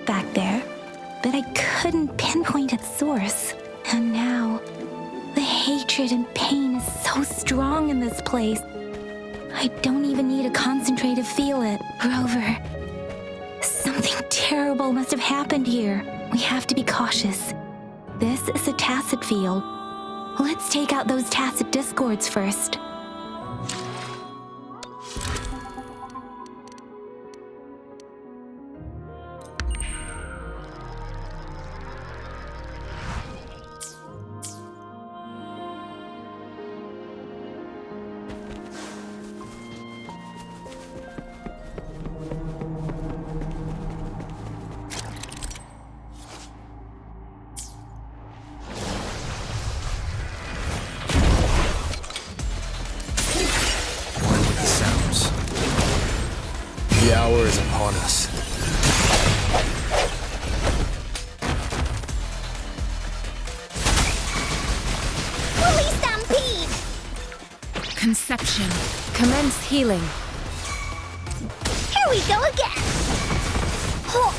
back there, but I couldn't pinpoint its source. And now, the hatred and pain is so strong in this place. I don't even need to concentrate to feel it. Rover, something terrible must have happened here. We have to be cautious. This is a tacit field. Let's take out those tacit discords first. The hour is upon us. Holy stampede! Conception. Commence healing. Here we go again! Oh.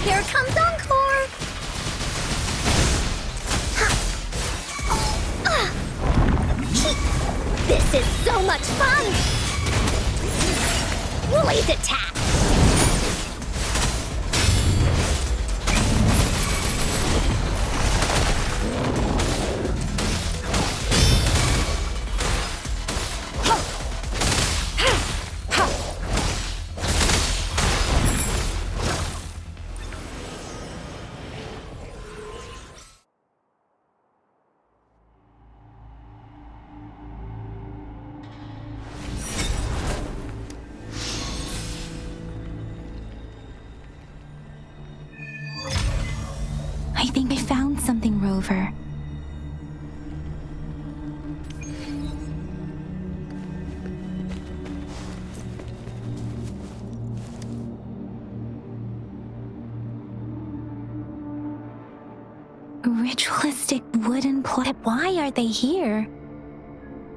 Here comes Encore! This is so much fun! Woolly's attack! I think I found something, Rover. Ritualistic wooden plaque. Why are they here?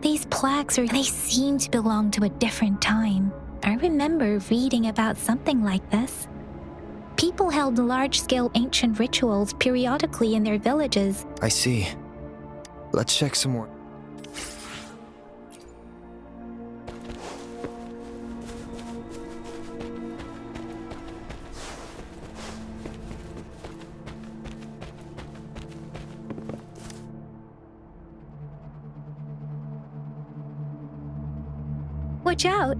These plaques they seem to belong to a different time. I remember reading about something like this. People held large-scale ancient rituals periodically in their villages. I see. Let's check some more. Watch out!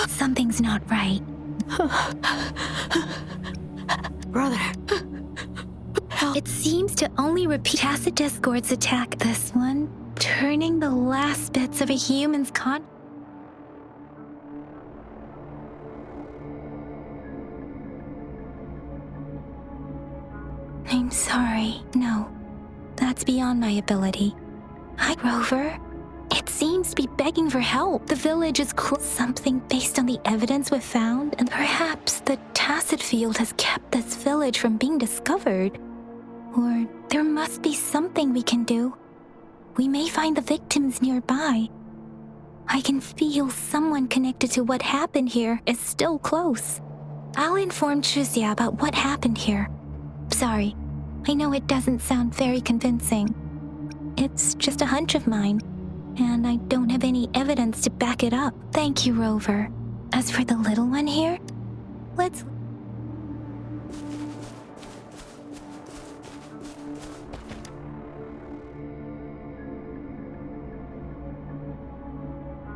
Something's not right. Brother. It seems to only repeat tacit discords attack. This one, turning the last bits of a human's con. I'm sorry. No, that's beyond my ability. Hi, Rover. It seems to be begging for help. The village is something based on the evidence we've found, and perhaps the tacit field has kept this village from being discovered. Or there must be something we can do. We may find the victims nearby. I can feel someone connected to what happened here is still close. I'll inform Chuzia about what happened here. Sorry, I know it doesn't sound very convincing. It's just a hunch of mine, and I don't have any evidence to back it up. Thank you, Rover. As for the little one here, let's...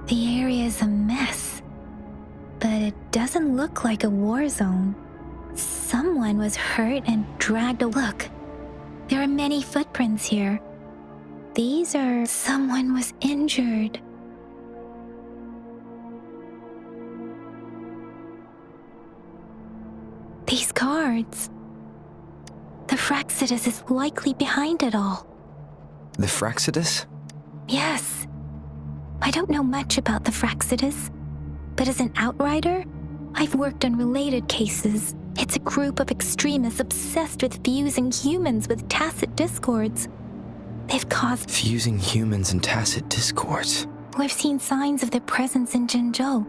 The area is a mess, but it doesn't look like a war zone. Someone was hurt and dragged a look. There are many footprints here. These are... someone was injured. These cards. The Fraxidus is likely behind it all. The Fraxidus? Yes. I don't know much about the Fraxidus, but as an outrider, I've worked on related cases. It's a group of extremists obsessed with fusing humans with tacit discords. They've caused... Fusing humans and tacit discords. We've seen signs of their presence in Jinzhou.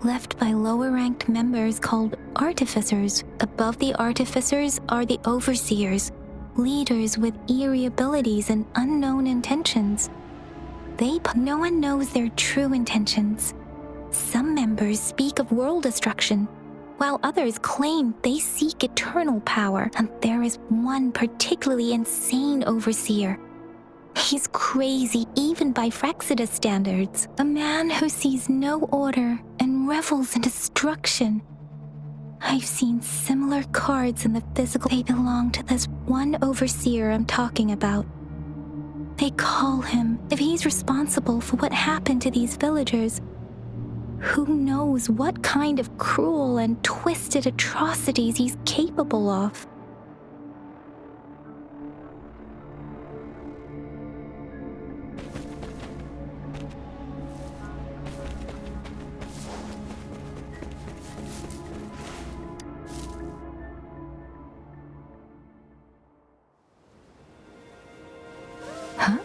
left by lower-ranked members called artificers. Above the artificers are the overseers, leaders with eerie abilities and unknown intentions. No one knows their true intentions. Some members speak of world destruction, while others claim they seek eternal power, and there is one particularly insane overseer. He's crazy even by Frexidus standards, a man who sees no order and revels in destruction. I've seen similar cards in the physical. They belong to this one overseer I'm talking about. They call him. If he's responsible for what happened to these villagers, who knows what kind of cruel and twisted atrocities he's capable of. Huh?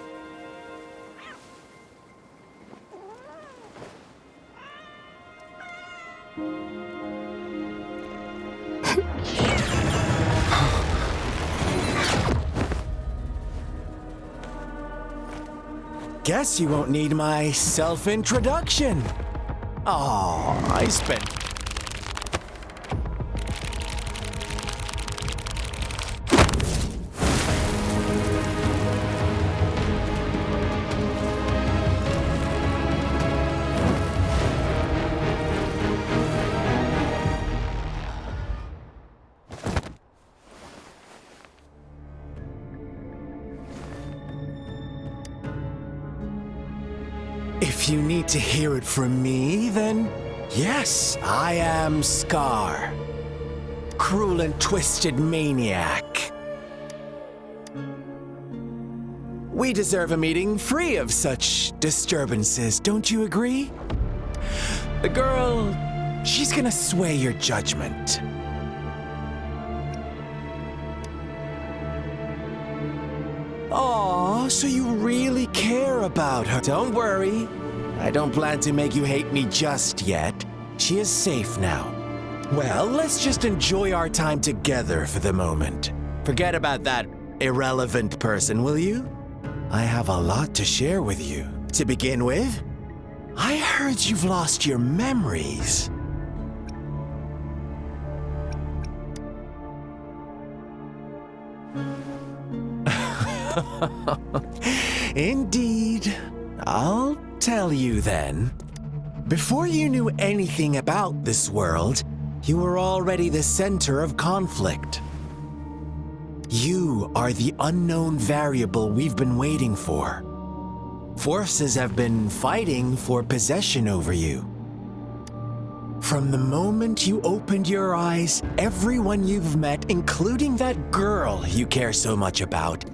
Guess you won't need my self-introduction. Oh, I spent... If you need to hear it from me, then yes, I am Scar. Cruel and twisted maniac. We deserve a meeting free of such disturbances, don't you agree? The girl, she's gonna sway your judgment. Aw, so you really care about her. Don't worry. I don't plan to make you hate me just yet. She is safe now. Well, let's just enjoy our time together for the moment. Forget about that irrelevant person, will you? I have a lot to share with you. To begin with, I heard you've lost your memories. Indeed. I'll tell you then. Before you knew anything about this world, you were already the center of conflict. You are the unknown variable we've been waiting for. Forces have been fighting for possession over you. From the moment you opened your eyes, everyone you've met, including that girl you care so much about,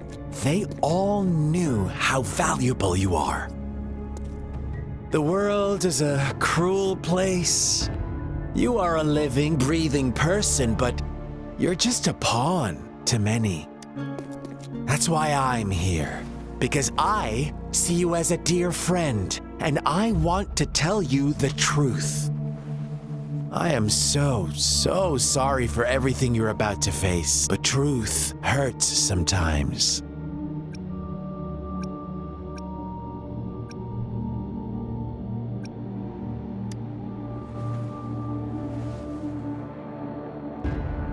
they all knew how valuable you are. The world is a cruel place. You are a living, breathing person, but you're just a pawn to many. That's why I'm here, because I see you as a dear friend, and I want to tell you the truth. I am so sorry for everything you're about to face, but truth hurts sometimes.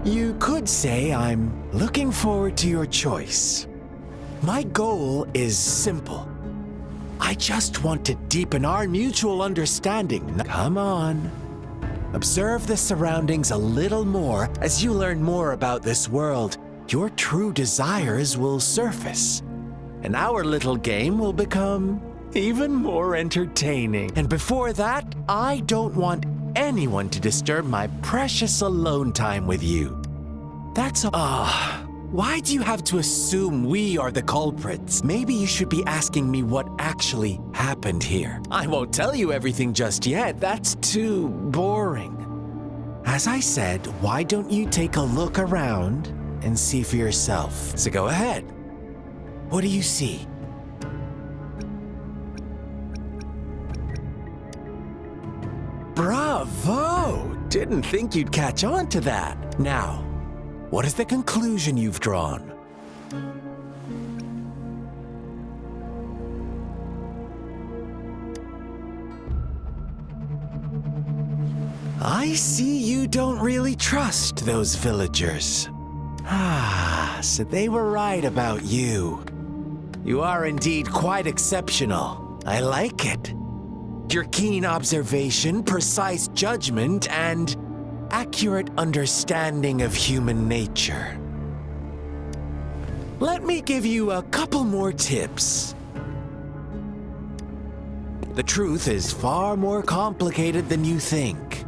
You could say I'm looking forward to your choice. My goal is simple. I just want to deepen our mutual understanding. Come on. Observe the surroundings a little more. As you learn more about this world, your true desires will surface, and our little game will become even more entertaining. And before that, I don't want anyone to disturb my precious alone time with you. That's why do you have to assume we are the culprits? Maybe you should be asking me what actually happened here. I won't tell you everything just yet. That's too boring. As I said, why don't you take a look around and see for yourself? So go ahead. What do you see? Bravo! Didn't think you'd catch on to that. Now, what is the conclusion you've drawn? I see you don't really trust those villagers. Ah, so they were right about you. You are indeed quite exceptional. I like it. Your keen observation, precise judgment, and accurate understanding of human nature. Let me give you a couple more tips. The truth is far more complicated than you think.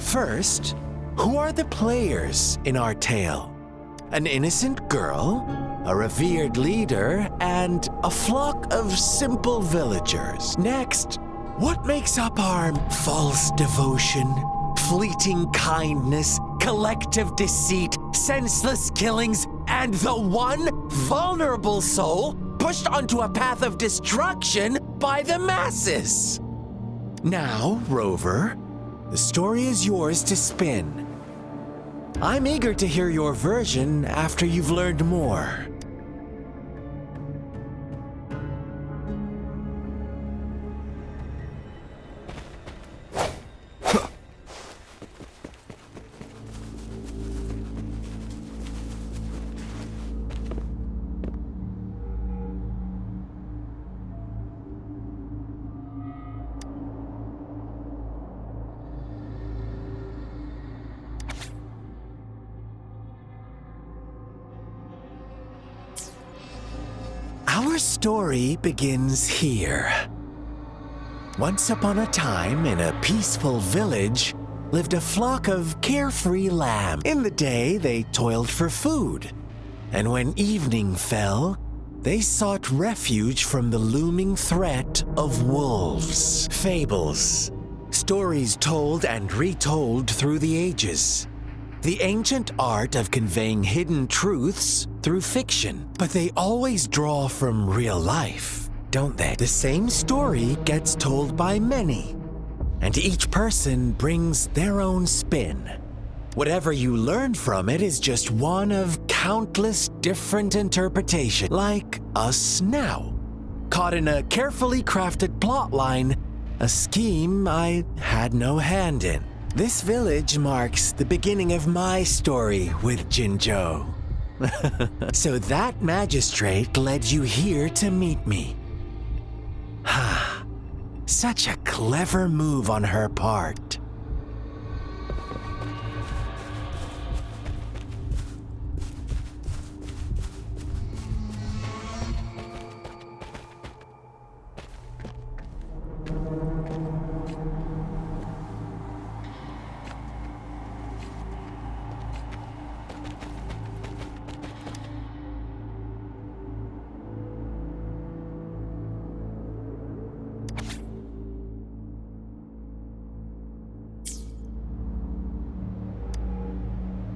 First, who are the players in our tale? An innocent girl, a revered leader, and a flock of simple villagers. Next, what makes up our false devotion, fleeting kindness, collective deceit, senseless killings, and the one vulnerable soul pushed onto a path of destruction by the masses? Now, Rover, the story is yours to spin. I'm eager to hear your version after you've learned more. Our story begins here. Once upon a time, in a peaceful village, lived a flock of carefree lambs. In the day, they toiled for food, and when evening fell, they sought refuge from the looming threat of wolves. Fables, stories told and retold through the ages. The ancient art of conveying hidden truths through fiction. But they always draw from real life, don't they? The same story gets told by many, and each person brings their own spin. Whatever you learn from it is just one of countless different interpretations, like us now, caught in a carefully crafted plotline, a scheme I had no hand in. This village marks the beginning of my story with Jinzhou. So that magistrate led you here to meet me. Ha! Such a clever move on her part.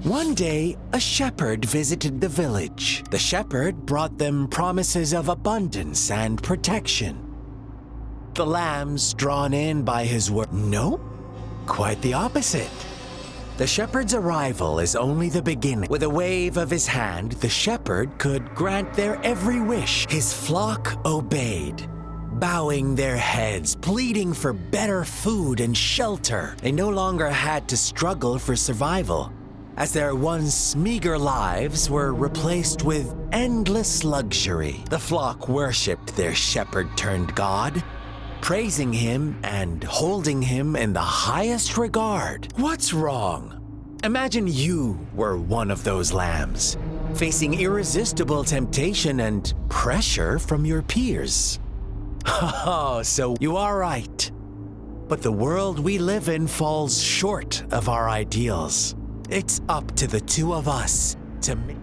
One day, a shepherd visited the village. The shepherd brought them promises of abundance and protection. The lambs, drawn in by his word, no, quite the opposite. The shepherd's arrival is only the beginning. With a wave of his hand, the shepherd could grant their every wish. His flock obeyed, bowing their heads, pleading for better food and shelter. They no longer had to struggle for survival, as their once meager lives were replaced with endless luxury. The flock worshipped their shepherd-turned-god, praising him and holding him in the highest regard. What's wrong? Imagine you were one of those lambs, facing irresistible temptation and pressure from your peers. Oh, so you are right. But the world we live in falls short of our ideals. It's up to the two of us to make.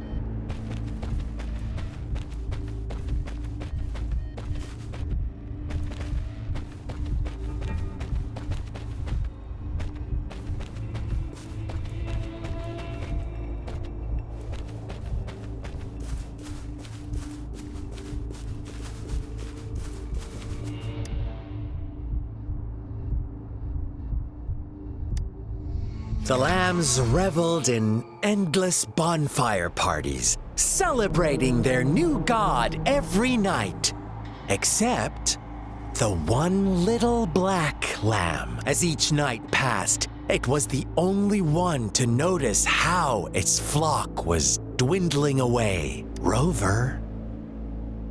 The lambs reveled in endless bonfire parties, celebrating their new god every night, except the one little black lamb. As each night passed, it was the only one to notice how its flock was dwindling away. Rover,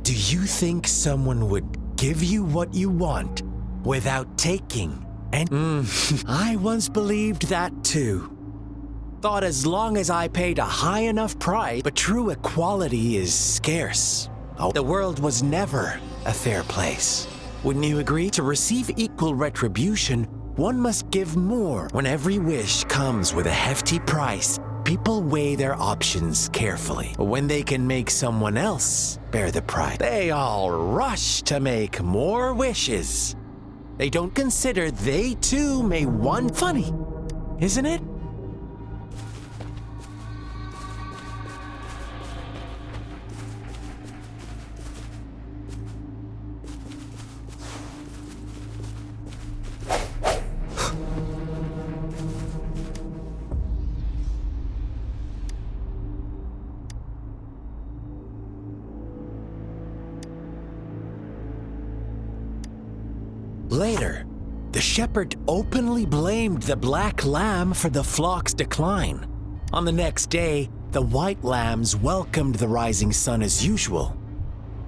do you think someone would give you what you want without taking? And I once believed that too. Thought as long as I paid a high enough price, but true equality is scarce. Oh, the world was never a fair place. Wouldn't you agree? To receive equal retribution, one must give more. When every wish comes with a hefty price, people weigh their options carefully. When they can make someone else bear the price, they all rush to make more wishes. They don't consider they too may want. Funny, isn't it? Later, the shepherd openly blamed the black lamb for the flock's decline. On the next day, the white lambs welcomed the rising sun as usual,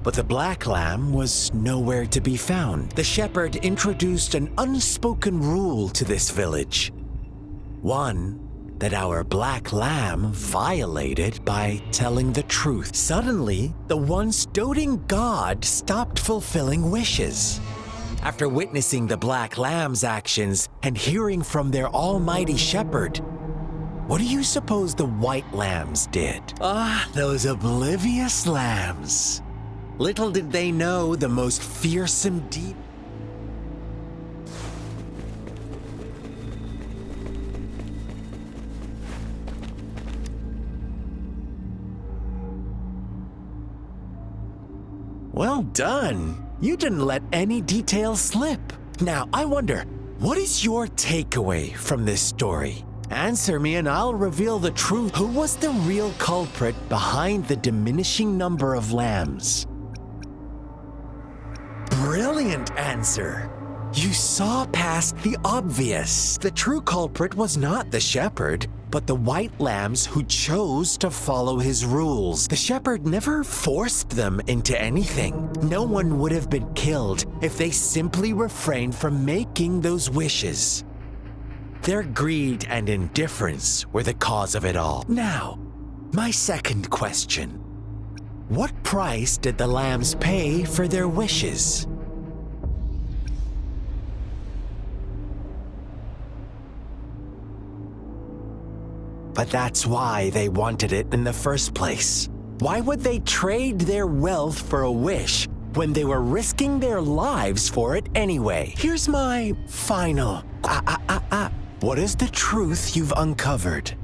but the black lamb was nowhere to be found. The shepherd introduced an unspoken rule to this village, one that our black lamb violated by telling the truth. Suddenly, the once doting god stopped fulfilling wishes. After witnessing the black lamb's actions and hearing from their almighty shepherd, what do you suppose the white lambs did? Those oblivious lambs. Little did they know the most fearsome deed. Well done. You didn't let any details slip. Now, I wonder, what is your takeaway from this story? Answer me and I'll reveal the truth. Who was the real culprit behind the diminishing number of lambs? Brilliant answer. You saw past the obvious. The true culprit was not the shepherd, but the white lambs who chose to follow his rules. The shepherd never forced them into anything. No one would have been killed if they simply refrained from making those wishes. Their greed and indifference were the cause of it all. Now, my second question. What price did the lambs pay for their wishes? But that's why they wanted it in the first place. Why would they trade their wealth for a wish when they were risking their lives for it anyway? Here's my final. What is the truth you've uncovered?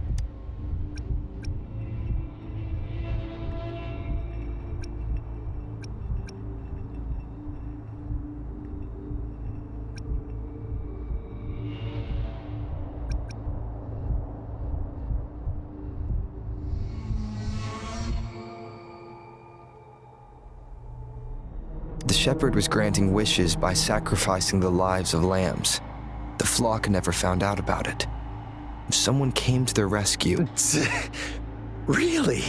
The shepherd was granting wishes by sacrificing the lives of lambs. The flock never found out about it. If someone came to their rescue... Really?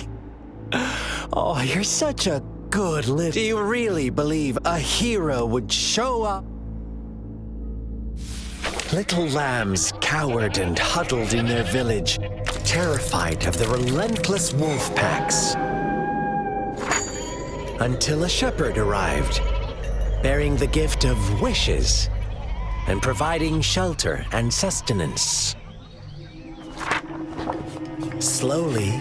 Oh, you're such a good little... Do you really believe a hero would show up? Little lambs cowered and huddled in their village, terrified of the relentless wolf packs. Until a shepherd arrived, bearing the gift of wishes and providing shelter and sustenance. Slowly,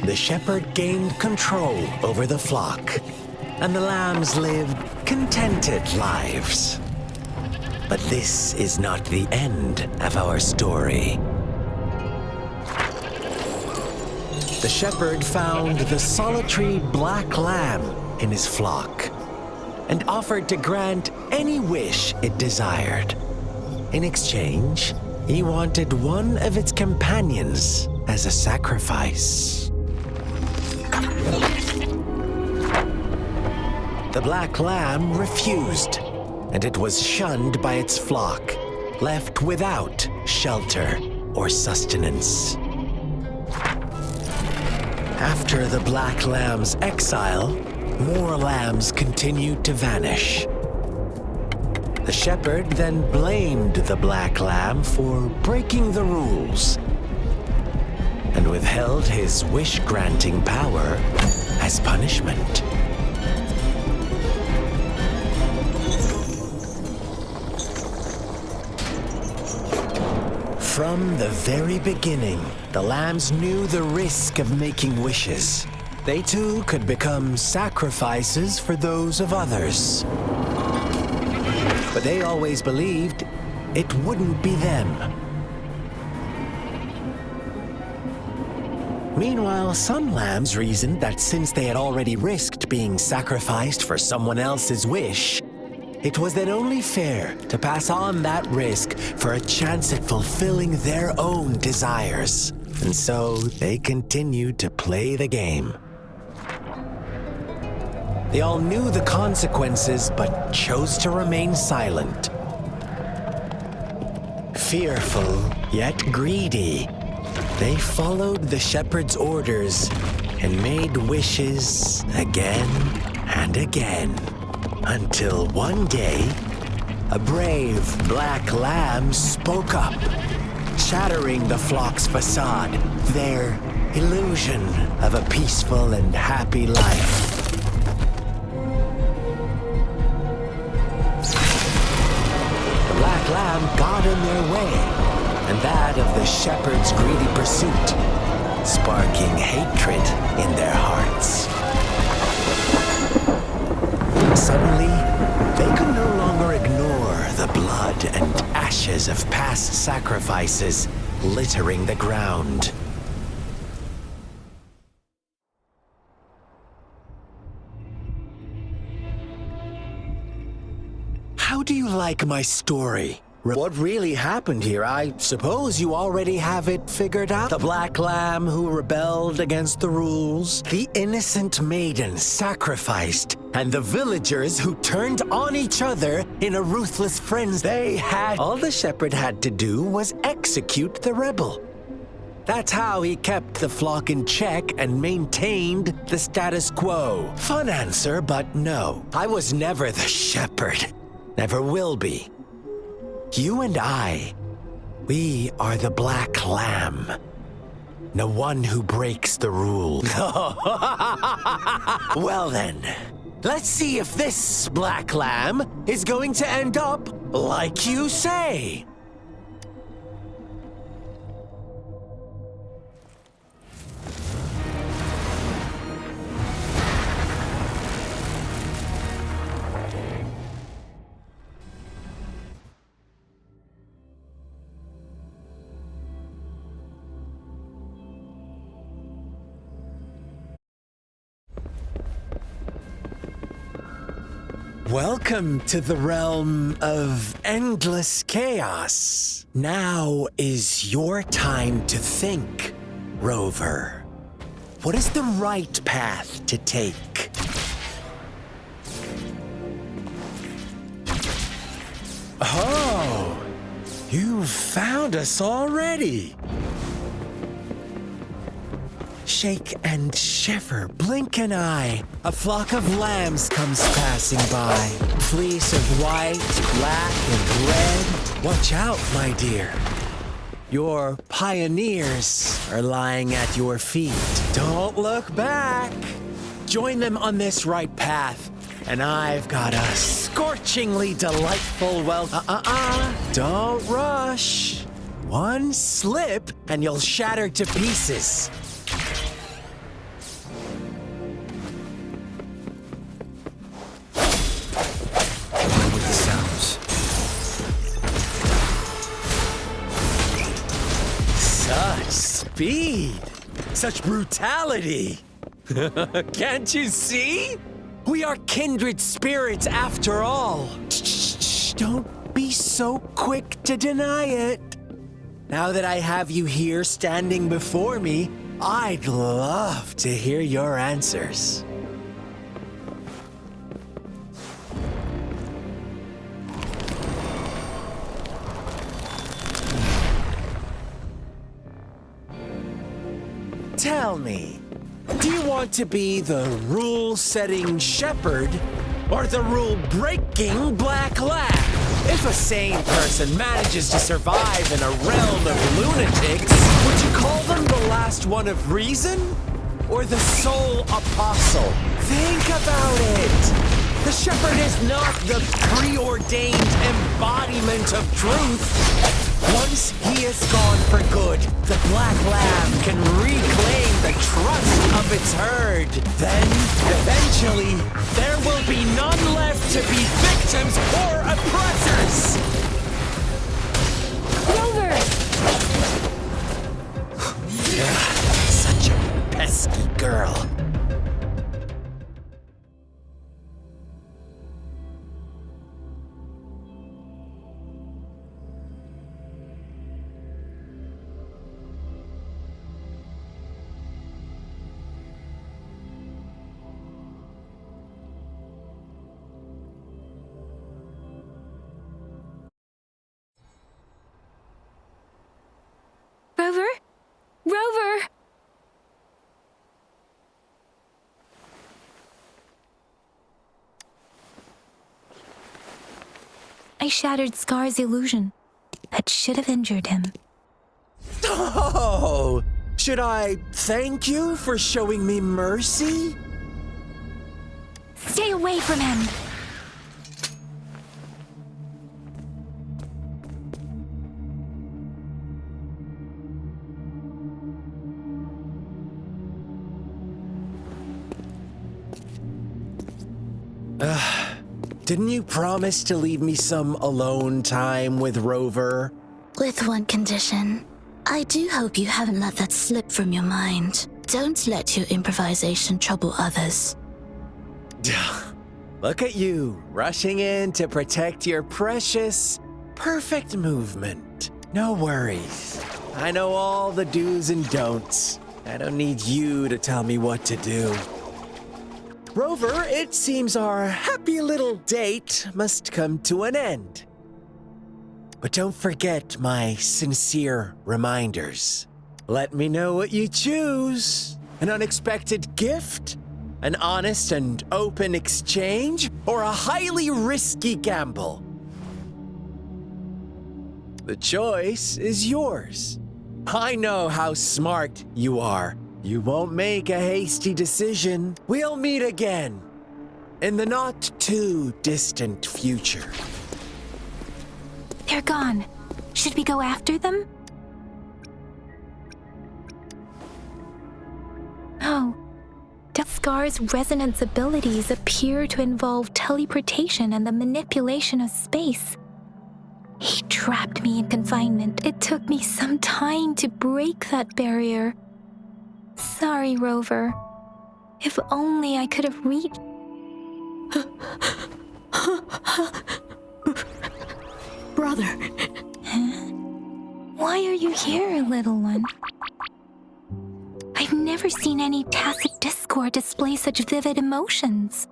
the shepherd gained control over the flock, and the lambs lived contented lives. But this is not the end of our story. The shepherd found the solitary black lamb in his flock and offered to grant any wish it desired. In exchange, He wanted one of its companions as a sacrifice. The black lamb refused, and it was shunned by its flock, left without shelter or sustenance. After the black lamb's exile, more lambs continued to vanish. The shepherd then blamed the black lamb for breaking the rules and withheld his wish-granting power as punishment. From the very beginning, the lambs knew the risk of making wishes. They too could become sacrifices for those of others. But they always believed it wouldn't be them. Meanwhile, some lambs reasoned that since they had already risked being sacrificed for someone else's wish, it was then only fair to pass on that risk for a chance at fulfilling their own desires. And so they continued to play the game. They all knew the consequences, but chose to remain silent. Fearful, yet greedy, they followed the shepherd's orders and made wishes again and again. Until one day, a brave black lamb spoke up, shattering the flock's facade, their illusion of a peaceful and happy life. The black lamb got in their way, and that of the shepherd's greedy pursuit, sparking hatred in their hearts. Suddenly, they could no longer ignore the blood and ashes of past sacrifices littering the ground. How do you like my story? What really happened here? I suppose you already have it figured out. The black lamb who rebelled against the rules, the innocent maiden sacrificed, and the villagers who turned on each other in a ruthless frenzy. All the shepherd had to do was execute the rebel. That's how he kept the flock in check and maintained the status quo. Fun answer, but no. I was never the shepherd. Never will be. You and I, we are the black lamb. The one who breaks the rules. Well then, let's see if this black lamb is going to end up like you say. Welcome to the realm of endless chaos. Now is your time to think, Rover. What is the right path to take? Oh, you've found us already. Shake and shiver, blink an eye. A flock of lambs comes passing by. Fleece of white, black, and red. Watch out, my dear. Your pioneers are lying at your feet. Don't look back. Join them on this right path, and I've got a scorchingly delightful Don't rush. One slip, and you'll shatter to pieces. Speed! Such brutality! Can't you see? We are kindred spirits after all. Shh, don't be so quick to deny it. Now that I have you here standing before me, I'd love to hear your answers. Tell me, do you want to be the rule-setting shepherd or the rule-breaking black lab? If a sane person manages to survive in a realm of lunatics, would you call them the last one of reason? Or the sole apostle? Think about it! The shepherd is not the preordained embodiment of truth. Once he is gone for good, the black lamb can reclaim the trust of its herd. Then, eventually, there will be none left to be victims or oppressors! Rover! Such a pesky girl. Rover? Rover! I shattered Scar's illusion. That should have injured him. Oh! Should I thank you for showing me mercy? Stay away from him! Didn't you promise to leave me some alone time with Rover? With one condition. I do hope you haven't let that slip from your mind. Don't let your improvisation trouble others. Look at you, rushing in to protect your precious, perfect movement. No worries. I know all the do's and don'ts. I don't need you to tell me what to do. Rover, it seems our happy little date must come to an end. But don't forget my sincere reminders. Let me know what you choose. An unexpected gift? An honest and open exchange? Or a highly risky gamble? The choice is yours. I know how smart you are. You won't make a hasty decision. We'll meet again in the not-too-distant future. They're gone. Should we go after them? No. Scar's resonance abilities appear to involve teleportation and the manipulation of space. He trapped me in confinement. It took me some time to break that barrier. Sorry, Rover. If only I could have reached... Brother. Huh? Why are you here, little one? I've never seen any tacit discord display such vivid emotions.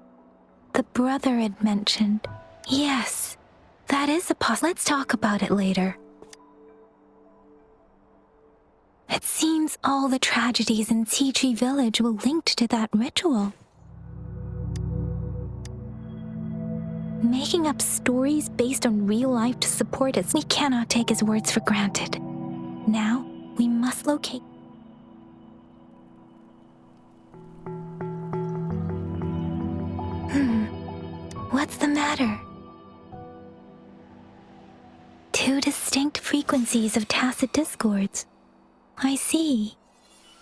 The brother had mentioned. Yes, that is a Let's talk about it later. It seems all the tragedies in Tea Tree Village were linked to that ritual. Making up stories based on real life to support us, we cannot take his words for granted. Now, we must locate... What's the matter? Two distinct frequencies of tacit discords. I see.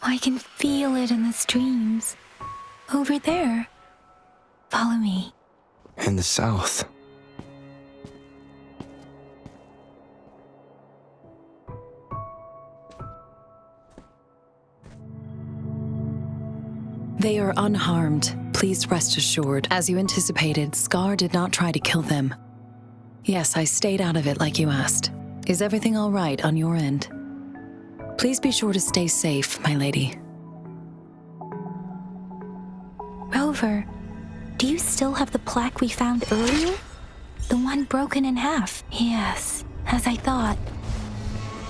I can feel it in the streams. Over there. Follow me. In the south. They are unharmed. Please rest assured. As you anticipated, Scar did not try to kill them. Yes, I stayed out of it like you asked. Is everything all right on your end? Please be sure to stay safe, my lady. Rover, do you still have the plaque we found earlier? The one broken in half? Yes, as I thought.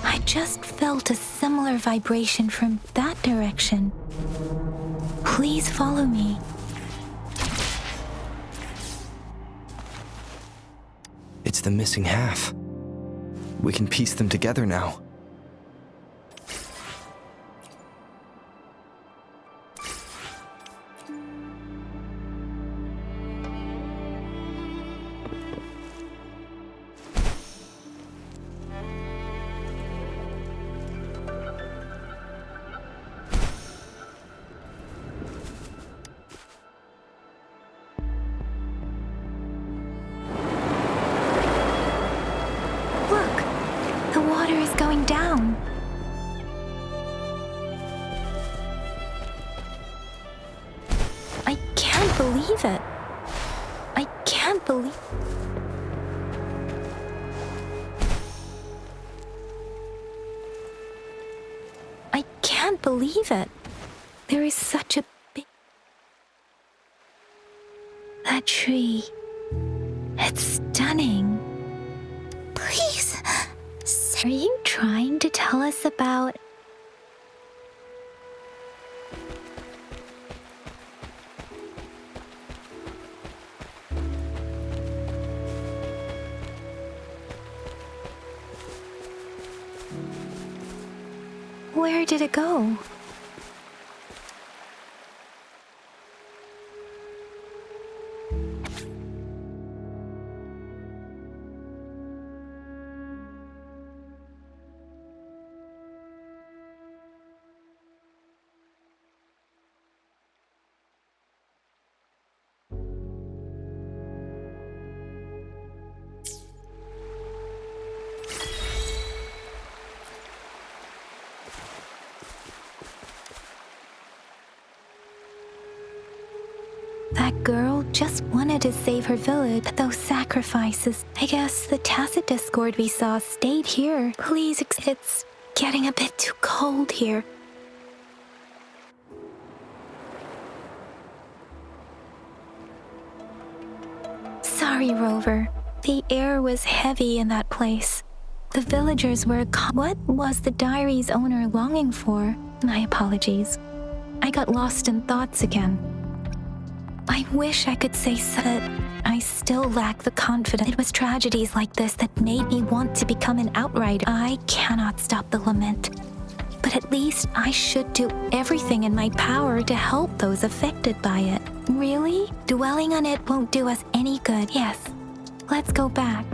I just felt a similar vibration from that direction. Please follow me. It's the missing half. We can piece them together now. The water is going down. I can't believe it. I can't believe... I can't believe it. There is such a big... That tree. It's stunning. Please. Are you trying to tell us about... Where did it go? That girl just wanted to save her village. Those sacrifices. I guess the tacit discord we saw stayed here. Please, it's getting a bit too cold here. Sorry, Rover. The air was heavy in that place. The villagers were... What was the diary's owner longing for? My apologies. I got lost in thoughts again. I wish I could say so, but I still lack the confidence. It was tragedies like this that made me want to become an outrider. I cannot stop the lament, but at least I should do everything in my power to help those affected by it. Really? Dwelling on it won't do us any good. Yes, let's go back.